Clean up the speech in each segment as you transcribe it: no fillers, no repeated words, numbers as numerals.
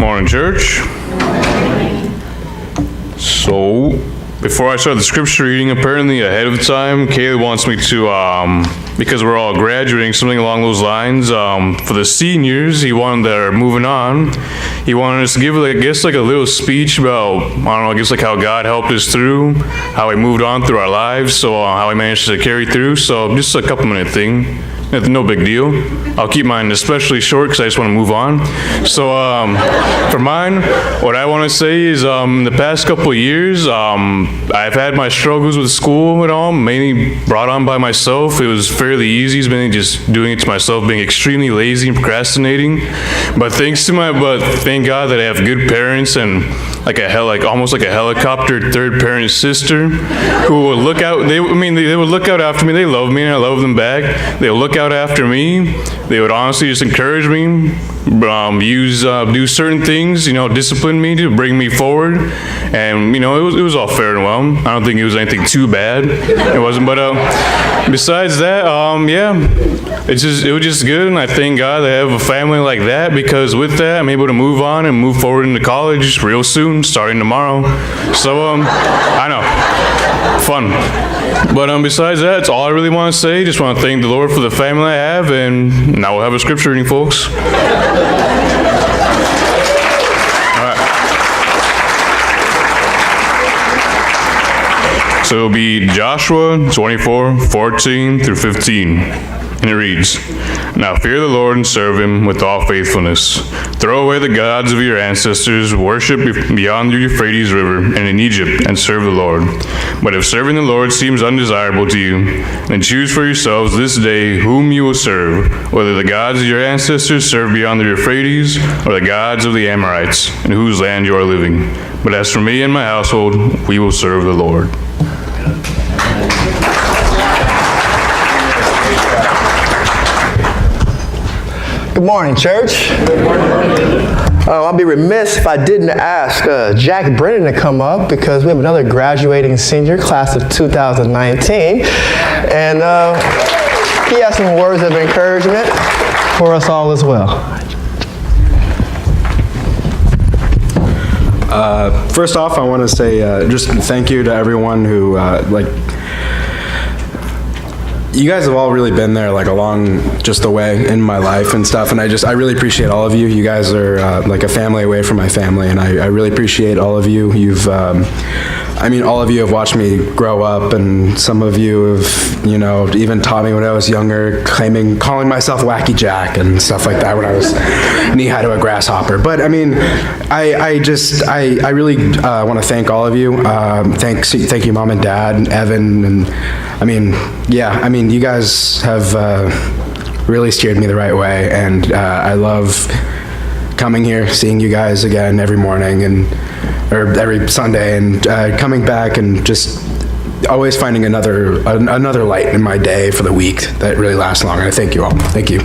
morning, church. So, before I start the scripture reading, apparently ahead of time, Kaylee wants me to, because we're all graduating, something along those lines, for the seniors, that are moving on, he wanted us to give, like, I guess, like a little speech about, I don't know, I guess like how God helped us through, how we moved on through our lives, so how we managed to carry through, so just a couple minute thing. No big deal. I'll keep mine especially short because I just want to move on. So for mine, what I want to say is the past couple of years, I've had my struggles with school and all, mainly brought on by myself. It was fairly easy. It's mainly just doing it to myself, being extremely lazy and procrastinating. But thank God that I have good parents and almost like a helicopter third parent sister who would look out. They would look out after me. They love me and I love them back. They would look out after me. They would honestly just encourage me, do certain things, discipline me to bring me forward. And, it was all fair and well. I don't think it was anything too bad. It wasn't, but besides that, it was just good. And I thank God that I have a family like that, because with that, I'm able to move on and move forward into college real soon, starting tomorrow. So, I know, fun. But besides that, that's all I really want to say. Just want to thank the Lord for the family I have, and now we'll have a scripture reading, folks. All right. So it'll be Joshua 24:14 through 15. And it reads, "Now fear the Lord and serve him with all faithfulness. Throw away the gods of your ancestors, worship beyond the Euphrates River and in Egypt, and serve the Lord. But if serving the Lord seems undesirable to you, then choose for yourselves this day whom you will serve, whether the gods of your ancestors served beyond the Euphrates, or the gods of the Amorites, in whose land you are living. But as for me and my household, we will serve the Lord." Good morning, church. Good morning. I'll be remiss if I didn't ask Jack Brennan to come up, because we have another graduating senior, class of 2019. And he has some words of encouragement for us all as well. First off, I want to say just thank you to everyone who, you guys have all really been there along just the way in my life and stuff, and I really appreciate all of you. You guys are like a family away from my family, and I really appreciate all of you. All of you have watched me grow up, and some of you have, even taught me when I was younger, calling myself Wacky Jack and stuff like that when I was knee-high to a grasshopper. But I really want to thank all of you. Thank you, Mom and Dad, and Evan, and you guys have really steered me the right way, and I love coming here, seeing you guys again every morning or every Sunday, and coming back and just always finding another light in my day for the week that really lasts long. And I thank you all. Thank you.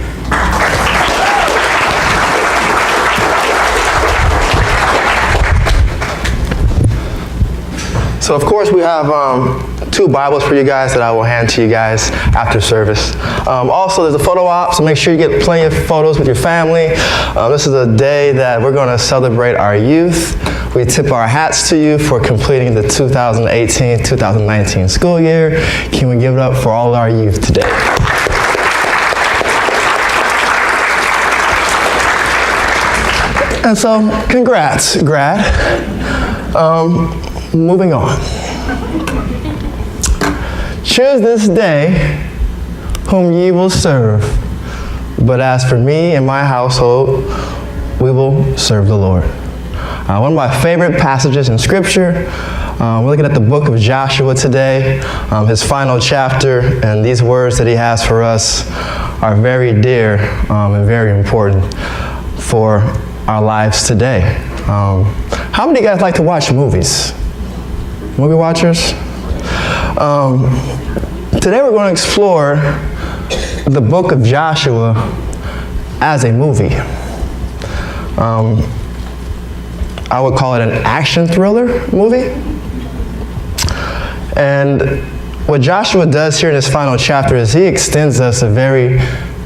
So of course we have two Bibles for you guys that I will hand to you guys after service. Also, there's a photo op, so make sure you get plenty of photos with your family. This is a day that we're going to celebrate our youth. We tip our hats to you for completing the 2018-2019 school year. Can we give it up for all our youth today? And so, congrats, grad. Moving on. Choose this day whom ye will serve. But as for me and my household, we will serve the Lord. One of my favorite passages in Scripture. We're looking at the book of Joshua today, his final chapter, and these words that he has for us are very dear and very important for our lives today. How many of you guys like to watch movies? Movie watchers? Today we're going to explore the book of Joshua as a movie. I would call it an action thriller movie. And what Joshua does here in his final chapter is he extends us a very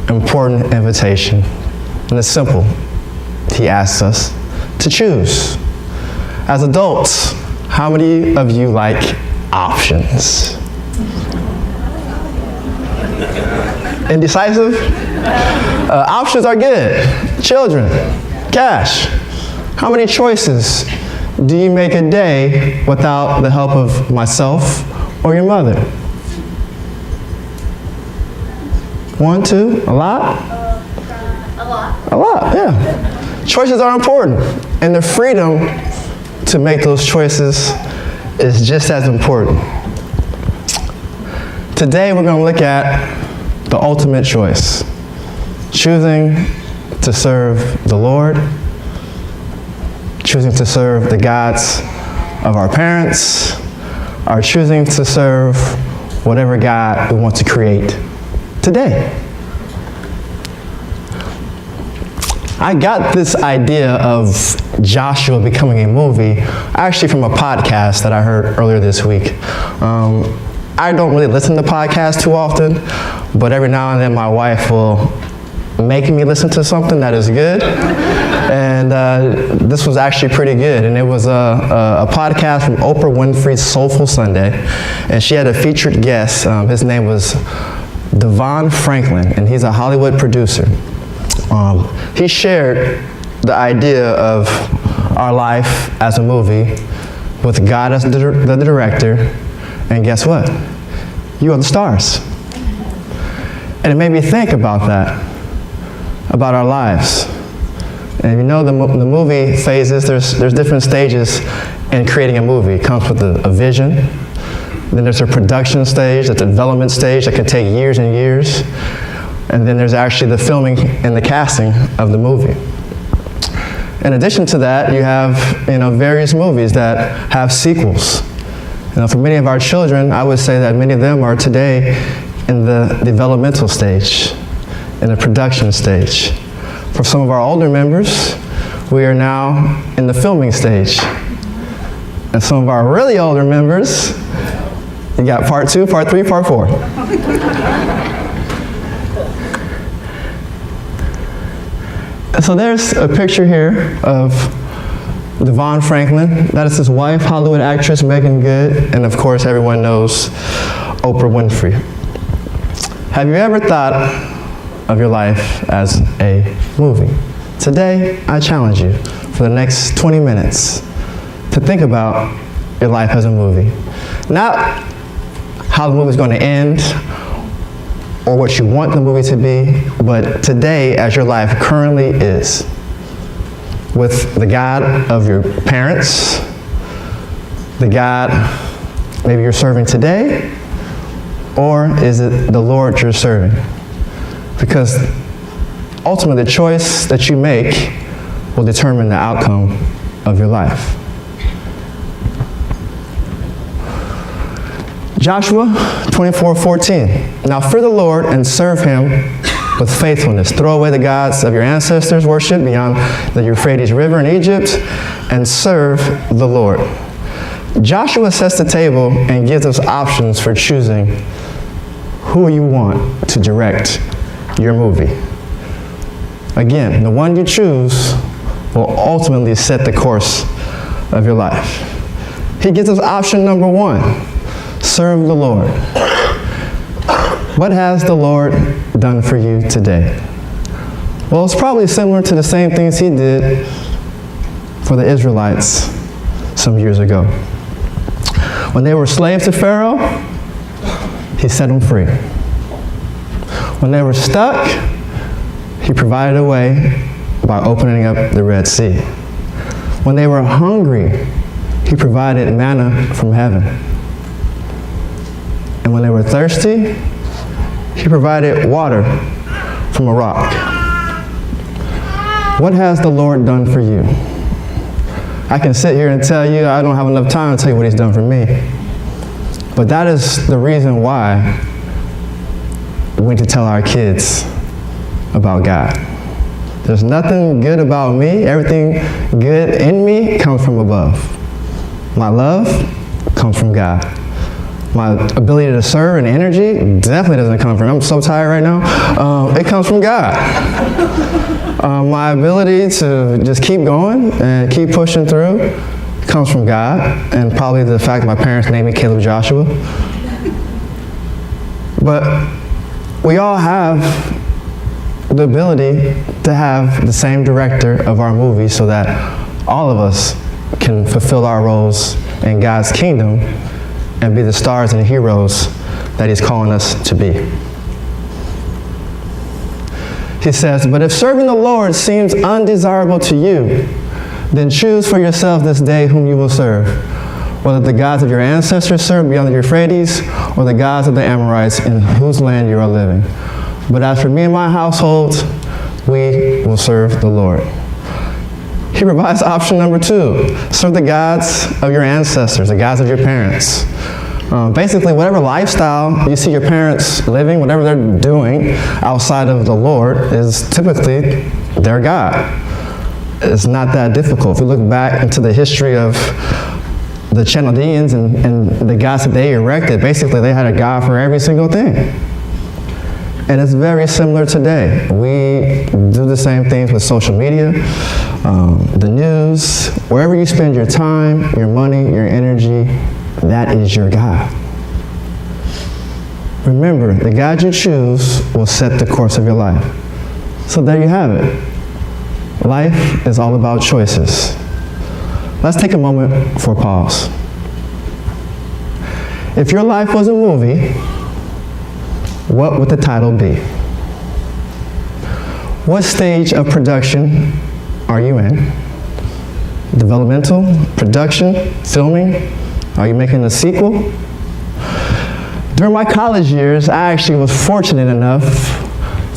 important invitation. And it's simple. He asks us to choose. As adults, how many of you like options? Indecisive? Options are good. Children, cash. How many choices do you make a day without the help of myself or your mother? 1, 2, a lot? A lot, yeah. Choices are important, and the freedom to make those choices is just as important. Today we're going to look at the ultimate choice, choosing to serve the Lord, choosing to serve the gods of our parents, or choosing to serve whatever God we want to create today. I got this idea of Joshua becoming a movie actually from a podcast that I heard earlier this week. I don't really listen to podcasts too often, but every now and then my wife will make me listen to something that is good. And this was actually pretty good. And it was a podcast from Oprah Winfrey's Soulful Sunday. And she had a featured guest. His name was Devon Franklin, and he's a Hollywood producer. He shared the idea of our life as a movie with God as the director, and guess what? You are the stars. And it made me think about that, about our lives. And you know the movie phases, there's different stages in creating a movie. It comes with a vision, then there's a production stage, a development stage that could take years and years. And then there's actually the filming and the casting of the movie. In addition to that, you have various movies that have sequels. For many of our children, I would say that many of them are today in the developmental stage, in the production stage. For some of our older members, we are now in the filming stage. And some of our really older members, you got part 2, part 3, part 4. So there's a picture here of Devon Franklin. That is his wife, Hollywood actress Megan Good, and of course everyone knows Oprah Winfrey. Have you ever thought of your life as a movie? Today, I challenge you for the next 20 minutes to think about your life as a movie. Not how the movie's going to end, or what you want the movie to be, but today as your life currently is, with the God of your parents, the God maybe you're serving today, or is it the Lord you're serving? Because ultimately the choice that you make will determine the outcome of your life. Joshua 24:14. Now fear the Lord and serve him with faithfulness. Throw away the gods of your ancestors worship beyond the Euphrates River in Egypt and serve the Lord. Joshua sets the table and gives us options for choosing who you want to direct your movie. Again, the one you choose will ultimately set the course of your life. He gives us option number 1. Serve the Lord. What has the Lord done for you today? Well, it's probably similar to the same things he did for the Israelites some years ago. When they were slaves to Pharaoh, he set them free. When they were stuck, he provided a way by opening up the Red Sea. When they were hungry, he provided manna from heaven. And when they were thirsty, he provided water from a rock. What has the Lord done for you? I can sit here and tell you, I don't have enough time to tell you what he's done for me. But that is the reason why we need to tell our kids about God. There's nothing good about me. Everything good in me comes from above. My love comes from God. My ability to serve and energy definitely doesn't come from, I'm so tired right now. It comes from God. My ability to just keep going and keep pushing through comes from God, and probably the fact that my parents named me Caleb Joshua. But we all have the ability to have the same director of our movies so that all of us can fulfill our roles in God's kingdom and be the stars and heroes that He's calling us to be. He says, but if serving the Lord seems undesirable to you, then choose for yourself this day whom you will serve, whether the gods of your ancestors served beyond the Euphrates or the gods of the Amorites in whose land you are living. But as for me and my household, we will serve the Lord. He provides option number 2. Serve the gods of your ancestors, the gods of your parents. Basically, whatever lifestyle you see your parents living, whatever they're doing outside of the Lord is typically their God. It's not that difficult. If you look back into the history of the Chaldeans and the gods that they erected, basically they had a God for every single thing. And it's very similar today. We do the same things with social media, the news, wherever you spend your time, your money, your energy, that is your God. Remember, the God you choose will set the course of your life. So there you have it. Life is all about choices. Let's take a moment for a pause. If your life was a movie, what would the title be? What stage of production are you in? Developmental, production, filming? Are you making a sequel? During my college years, I actually was fortunate enough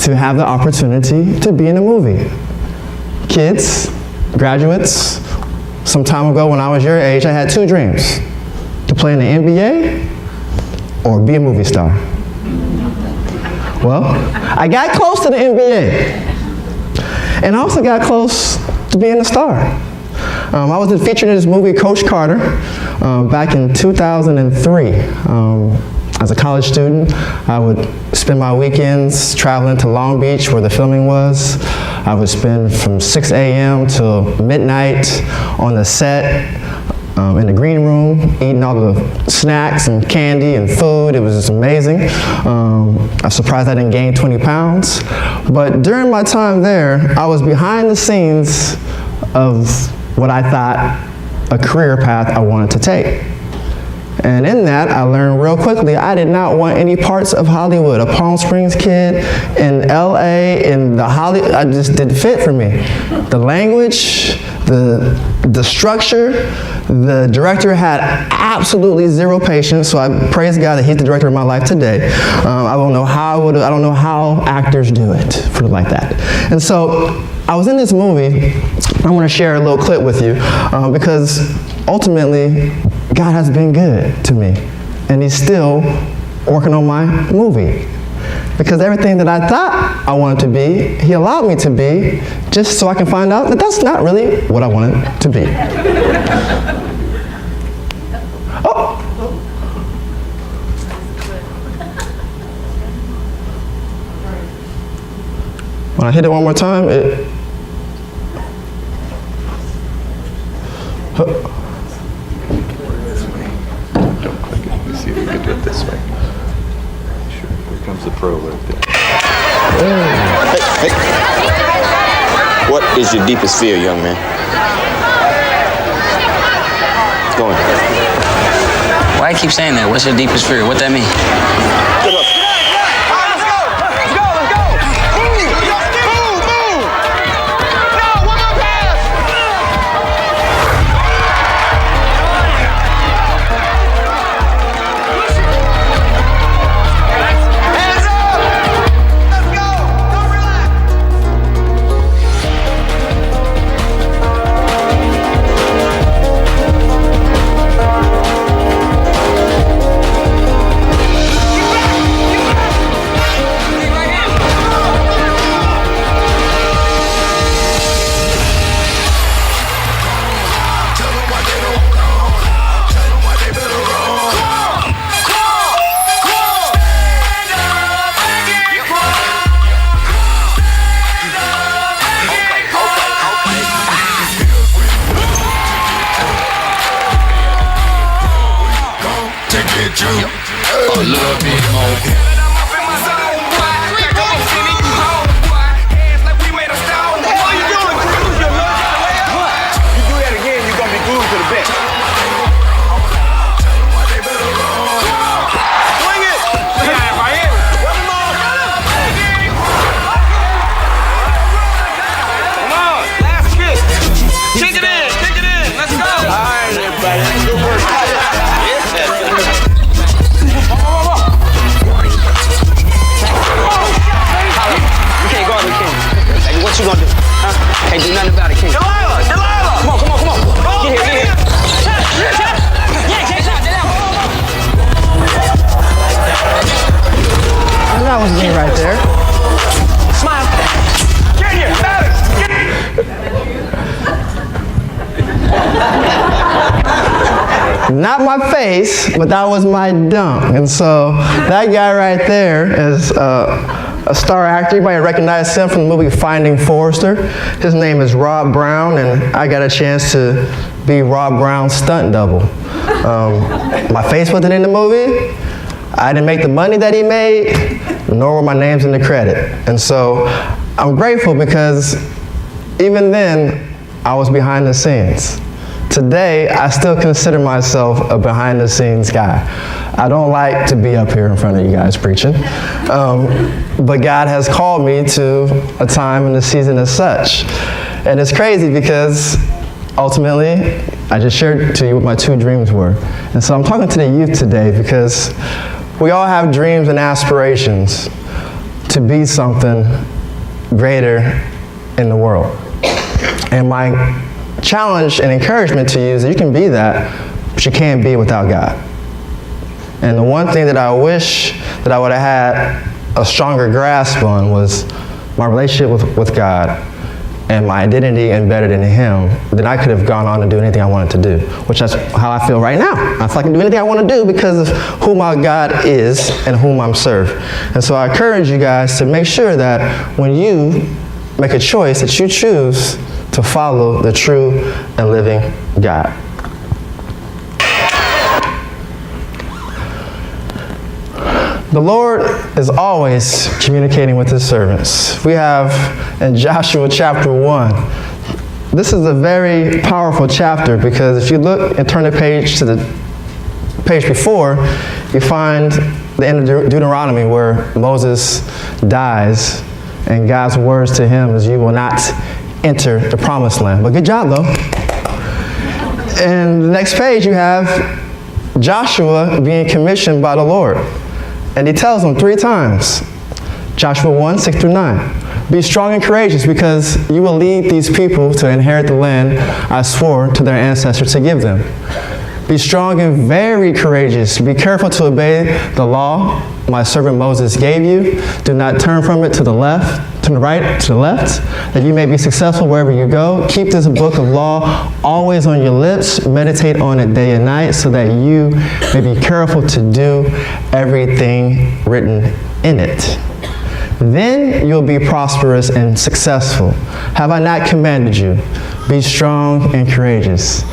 to have the opportunity to be in a movie. Kids, graduates, some time ago when I was your age, I had 2 dreams: to play in the NBA or be a movie star. Well, I got close to the NBA, and I also got close to being a star. I was featured in this movie, Coach Carter, back in 2003. As a college student, I would spend my weekends traveling to Long Beach where the filming was. I would spend from 6 a.m. till midnight on the set, in the green room, eating all the snacks and candy and food. It was just amazing. I'm surprised I didn't gain 20 pounds. But during my time there, I was behind the scenes of what I thought a career path I wanted to take. And in that, I learned real quickly I did not want any parts of Hollywood. A Palm Springs kid in LA, in the Hollywood, I just didn't fit for me. The language, the structure, the director had absolutely zero patience, so I praise God that He's the director of my life today. I don't know how actors do it, put it like that. And so I was in this movie. I want to share a little clip with you because ultimately God has been good to me, and He's still working on my movie. Because everything that I thought I wanted to be, He allowed me to be, just so I can find out that that's not really what I wanted to be. Oh! When I hit it one more time, it... Let's see if we can do it this way. Sure. Here comes the pro right there. Hey. What is your deepest fear, young man? Go on. Why you keep saying that? What's your deepest fear? What that mean? Get up. That was me right there. Smile. Get here, Alex! Not my face, but that was my dunk. And so that guy right there is a star actor. You might recognize him from the movie Finding Forrester. His name is Rob Brown, and I got a chance to be Rob Brown's stunt double. My face wasn't in the movie. I didn't make the money that he made, nor were my names in the credit. And so I'm grateful because even then, I was behind the scenes. Today, I still consider myself a behind-the-scenes guy. I don't like to be up here in front of you guys preaching, but God has called me to a time in the season as such. And it's crazy because ultimately, I just shared to you what my 2 dreams were. And so I'm talking to the youth today because we all have dreams and aspirations to be something greater in the world. And my challenge and encouragement to you is that you can be that, but you can't be without God. And the one thing that I wish that I would have had a stronger grasp on was my relationship with God and my identity embedded in Him, then I could have gone on to do anything I wanted to do, which is how I feel right now. I feel I can do anything I want to do because of who my God is and whom I'm served. And so I encourage you guys to make sure that when you make a choice, that you choose to follow the true and living God. The Lord is always communicating with His servants. We have in Joshua chapter 1, this is a very powerful chapter because if you look and turn the page to the page before, you find the end of Deuteronomy where Moses dies and God's words to him is, "You will not enter the promised land." But good job though. And the next page you have Joshua being commissioned by the Lord. And he tells them 3 times, Joshua 1, 6 through 9, "Be strong and courageous because you will lead these people to inherit the land I swore to their ancestors to give them. Be strong and very courageous. Be careful to obey the law my servant Moses gave you. Do not turn from it to the left, to the right, to the left, that you may be successful wherever you go. Keep this book of law always on your lips. Meditate on it day and night so that you may be careful to do everything written in it. Then you'll be prosperous and successful. Have I not commanded you? Be strong and courageous.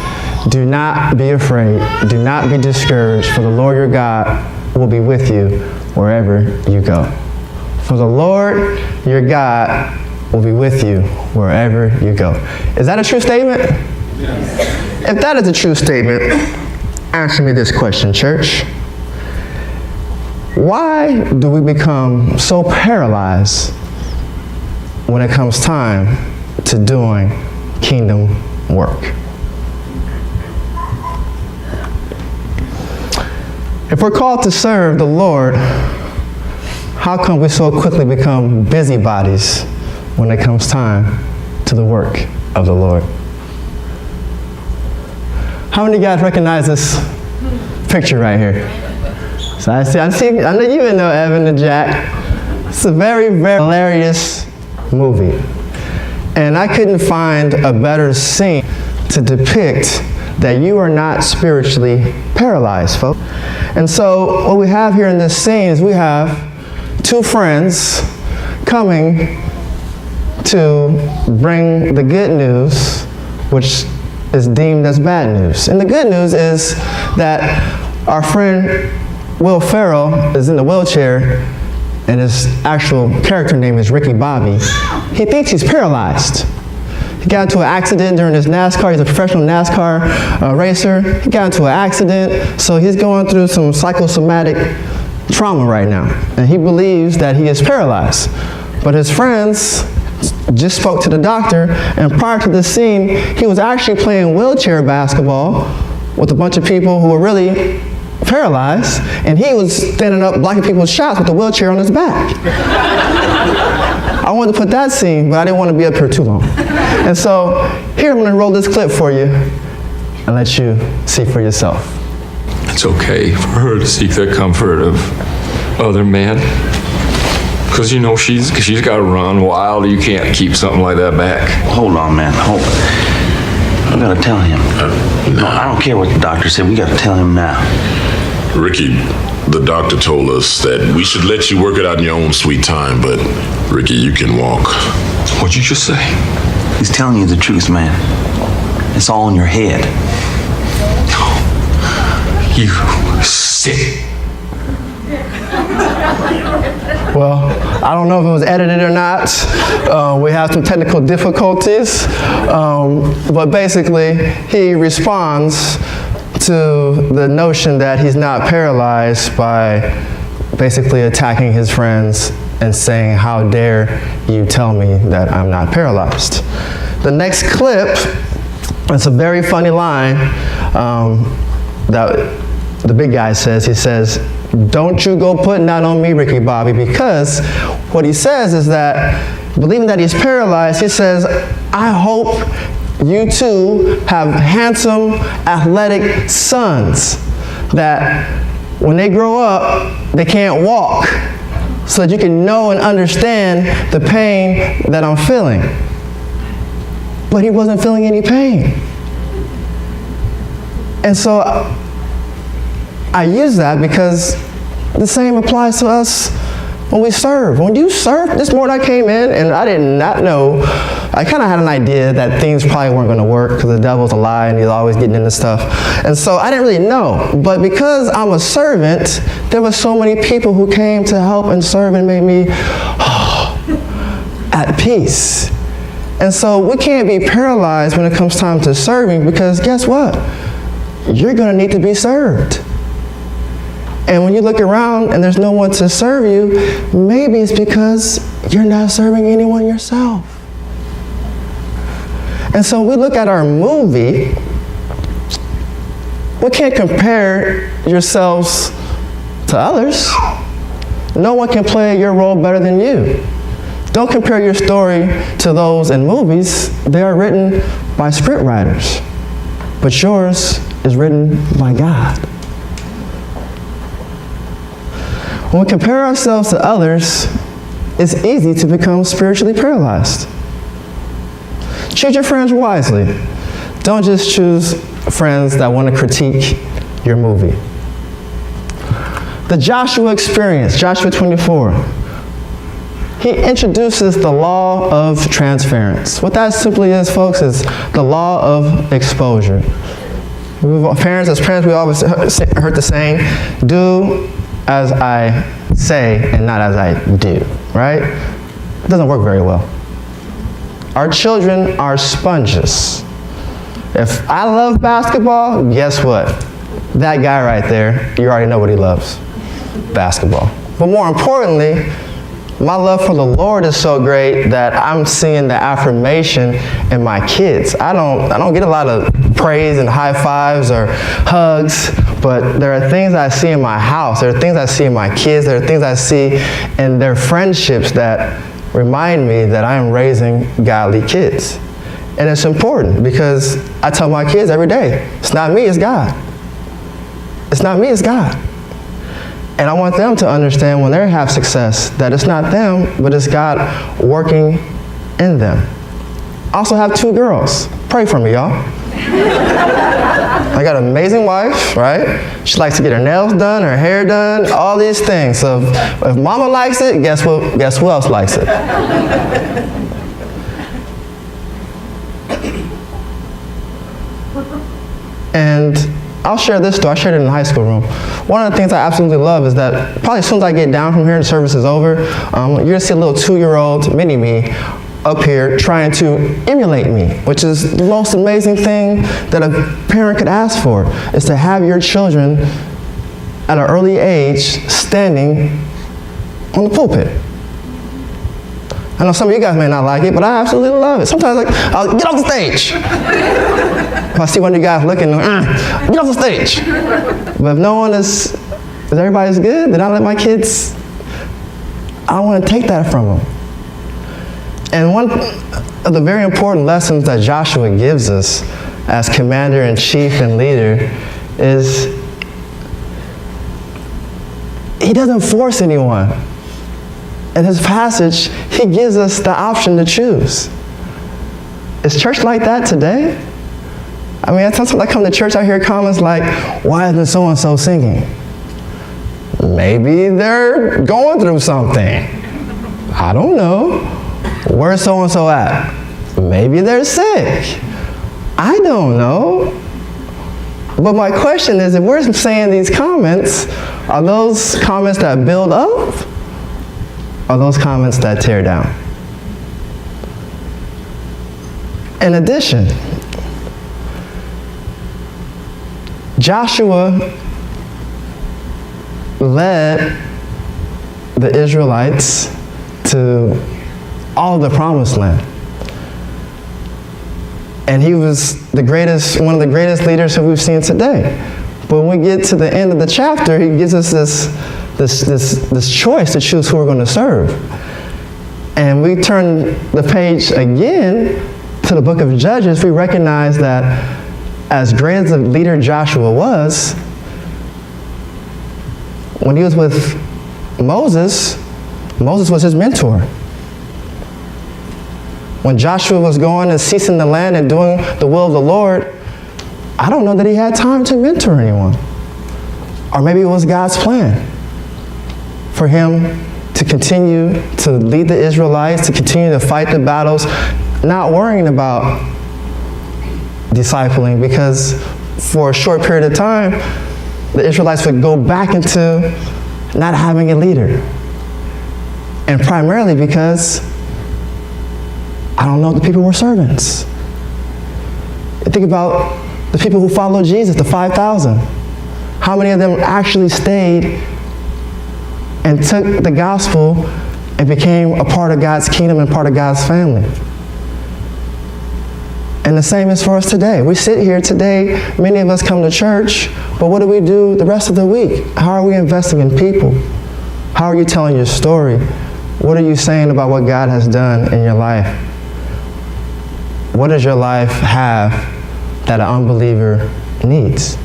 Do not be afraid. Do not be discouraged, for the Lord your God will be with you wherever you go." For the Lord your God will be with you wherever you go. Is that a true statement? Yes. If that is a true statement, answer me this question, church. Why do we become so paralyzed when it comes time to doing kingdom work? If we're called to serve the Lord, how come we so quickly become busybodies when it comes time to the work of the Lord? How many of you guys recognize this picture right here? So I know you even know Evan and Jack. It's a very, very hilarious movie. And I couldn't find a better scene to depict that you are not spiritually paralyzed, folks. And so what we have here in this scene is we have 2 friends coming to bring the good news, which is deemed as bad news. And the good news is that our friend Will Ferrell is in the wheelchair, and his actual character name is Ricky Bobby. He thinks he's paralyzed. He got into an accident during his NASCAR. He's a professional NASCAR racer. He got into an accident, so he's going through some psychosomatic trauma right now. And he believes that he is paralyzed. But his friends just spoke to the doctor, and prior to this scene, he was actually playing wheelchair basketball with a bunch of people who were really paralyzed, and he was standing up blocking people's shots with a wheelchair on his back. I wanted to put that scene, but I didn't want to be up here too long. And so here I'm going to roll this clip for you and let you see for yourself. It's okay for her to seek the comfort of other men. Because you know she's got to run wild. You can't keep something like that back. Hold on, man. Hold on. We gotta tell him. No, I don't care what the doctor said. We gotta tell him now. Ricky, the doctor told us that we should let you work it out in your own sweet time, but Ricky, you can walk. What'd you just say? He's telling you the truth, man. It's all in your head. You sick. Well, I don't know if it was edited or not. We have some technical difficulties. But basically, he responds to the notion that he's not paralyzed by basically attacking his friends and saying, "How dare you tell me that I'm not paralyzed?" The next clip, it's a very funny line that the big guy says. He says, "Don't you go putting that on me, Ricky Bobby," because what he says is that, believing that he's paralyzed, he says, "I hope you two have handsome, athletic sons that when they grow up, they can't walk, so that you can know and understand the pain that I'm feeling." But he wasn't feeling any pain. And so I use that because the same applies to us when we serve. When you serve, this morning I came in and I did not know, I kind of had an idea that things probably weren't going to work because the devil's a lie and he's always getting into stuff. And so I didn't really know. But because I'm a servant, there were so many people who came to help and serve and made me at peace. And so we can't be paralyzed when it comes time to serving, because guess what? You're going to need to be served. And when you look around and there's no one to serve you, maybe it's because you're not serving anyone yourself. And so we look at our movie, we can't compare yourselves to others. No one can play your role better than you. Don't compare your story to those in movies. They are written by script writers, but yours is written by God. When we compare ourselves to others, it's easy to become spiritually paralyzed. Choose your friends wisely. Don't just choose friends that want to critique your movie. The Joshua experience, Joshua 24. He introduces the law of transference. What that simply is, folks, is the law of exposure. As parents, we always heard the saying, "Do as I say and not as I do," right? It doesn't work very well. Our children are sponges. If I love basketball, guess what? That guy right there, you already know what he loves, basketball. But more importantly, my love for the Lord is so great that I'm seeing the affirmation in my kids. I don't get a lot of praise and high fives or hugs, but there are things I see in my house, there are things I see in my kids, there are things I see in their friendships that remind me that I am raising godly kids. And it's important because I tell my kids every day, it's not me, it's God. It's not me, it's God. And I want them to understand when they have success that it's not them, but it's God working in them. I also have 2 girls. Pray for me, y'all. I got an amazing wife, right? She likes to get her nails done, her hair done, all these things. So if mama likes it, guess what? Guess who else likes it? And I'll share this story. I shared it in the high school room. One of the things I absolutely love is that probably as soon as I get down from here and the service is over, you're gonna see a little 2-year-old mini-me up here trying to emulate me, which is the most amazing thing that a parent could ask for, is to have your children at an early age standing on the pulpit. I know some of you guys may not like it, but I absolutely love it. Sometimes I'll get off the stage. If I see one of you guys looking, get off the stage. But if no one is everybody's good, then I let my kids, I don't want to take that from them. And one of the very important lessons that Joshua gives us as commander-in-chief and leader is he doesn't force anyone in his passage, he gives us the option to choose. Is church like that today? I mean, sometimes I come to church, I hear comments like, why isn't so-and-so singing? Maybe they're going through something. I don't know. Where's so-and-so at? Maybe they're sick. I don't know. But my question is, if we're saying these comments, are those comments that build up? Or are those comments that tear down? In addition, Joshua led the Israelites to all the promised land. And he was one of the greatest leaders that we've seen today. But when we get to the end of the chapter, he gives us this choice to choose who we're going to serve. And we turn the page again to the book of Judges, we recognize that as great as the leader Joshua was, when he was with Moses, Moses was his mentor. When Joshua was going and seizing the land and doing the will of the Lord, I don't know that he had time to mentor anyone. Or maybe it was God's plan for him to continue to lead the Israelites, to continue to fight the battles, not worrying about discipling, because for a short period of time, the Israelites would go back into not having a leader. And primarily because, I don't know, the people were servants. Think about the people who followed Jesus, the 5,000. How many of them actually stayed and took the gospel and became a part of God's kingdom and part of God's family? And the same is for us today. We sit here today, many of us come to church, but what do we do the rest of the week? How are we investing in people? How are you telling your story? What are you saying about what God has done in your life? What does your life have that an unbeliever needs?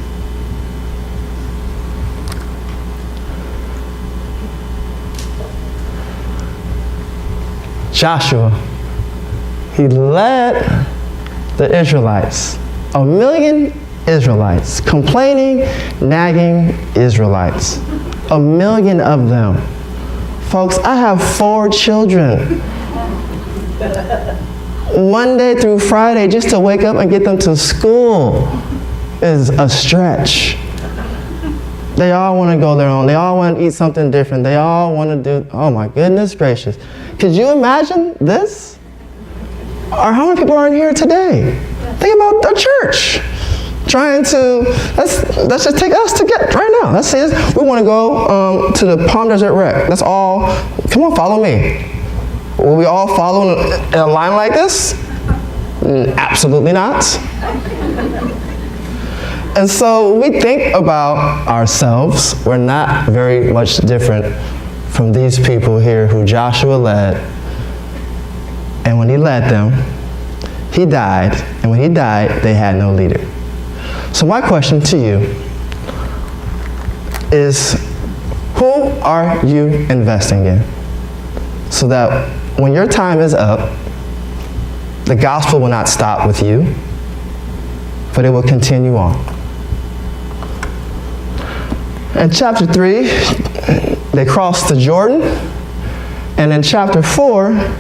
Joshua, he led the Israelites, 1 million Israelites, complaining, nagging Israelites, 1 million of them. Folks, I have 4 children. Monday through Friday, just to wake up and get them to school is a stretch. They all want to go their own. They all want to eat something different. They all want to do, oh my goodness gracious. Could you imagine this? Or how many people are in here today? Think about the church trying to, let's just take us to get right now. Let's say we want to go to the Palm Desert Rec. That's all. Come on, follow me. Will we all follow in a line like this? Absolutely not. And so we think about ourselves. We're not very much different from these people here who Joshua led. And when he led them, he died. And when he died, they had no leader. So my question to you is, who are you investing in? So that when your time is up, the gospel will not stop with you, but it will continue on. In chapter 3, they crossed the Jordan, and in chapter 4,